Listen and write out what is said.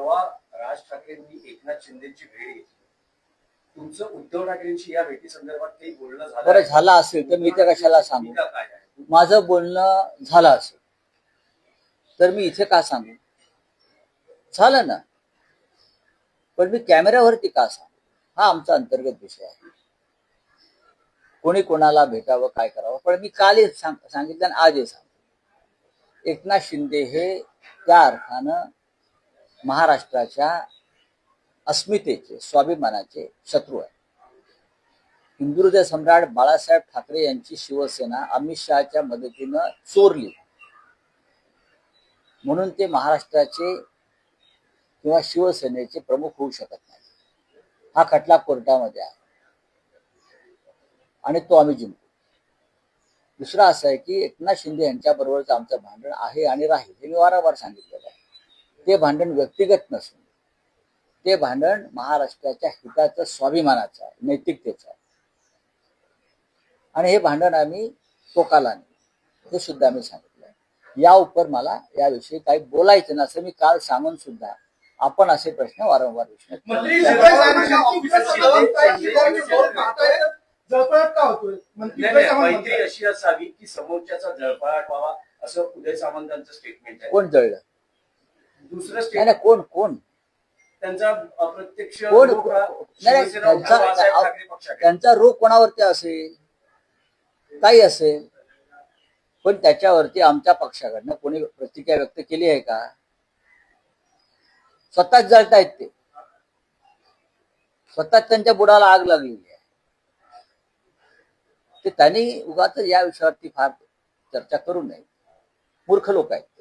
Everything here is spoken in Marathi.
जेव्हा राज ठाकरेंनी एकनाथ शिंदेची भेट घेतली, तुमचं उद्धव ठाकरेंशी या भेटी संदर्भात काही बोलणं झालं? बरं झालं असेल तर मी ते कशाला सांगू? काय आहे? माझं बोलणं झालं असेल तर मी इथे का सांगू? झालं ना, पण मी कॅमेऱ्यावरती का सांगू? हा आमचा अंतर्गत विषय आहे. कोणी कोणाला भेटावं, काय करावं, पण मी कालही सांगितलं आणि आजही सांगतो, एकनाथ शिंदे हे त्या अर्थानं महाराष्ट्राच्या अस्मितेचे, स्वाभिमानाचे शत्रू आहे. हिंदुहृदय सम्राट बाळासाहेब ठाकरे यांची शिवसेना अमित शहाच्या मदतीनं चोरली म्हणून ते महाराष्ट्राचे किंवा शिवसेनेचे प्रमुख होऊ शकत नाही. हा खटला कोर्टामध्ये आहे आणि तो आम्ही जिंकू. दुसरा असं आहे की एकनाथ शिंदे यांच्या बरोबरच आमचं भांडण आहे आणि राहील, हे मी वारंवार सांगितलेलं आहे. ते भांडण व्यक्तिगत नसून ते भांडण महाराष्ट्राच्या हिताचं, स्वाभिमानाचं आहे, नैतिकतेचं आहे. आणि हे भांडण आम्ही टोकाला नाही, हे सुद्धा मी सांगितलं. या उपर मला याविषयी काही बोलायचं नाही असं मी काल सांगून सुद्धा आपण असे प्रश्न वारंवार विचारत. मैत्री अशी असावी की समोरच्याचा जळफळाट व्हावा, असं उदय सामंतांचं स्टेटमेंट आहे. कोण जळलं? दुसरं स्टेटमेंट कोण कोण त्यांचा अप्रत्यक्ष कोण त्यांचा रोग कोणावरती असेल, काही असेल, पण त्याच्यावरती आमच्या पक्षाकडनं कोणी प्रतिक्रिया व्यक्त केली आहे का? स्वतःच जळतायत ते, स्वतःच त्यांच्या बुडाला आग लागलेली आहे. ते त्यांनी उगाच या विषयावरती फार चर्चा करू नये. मूर्ख लोक आहेत.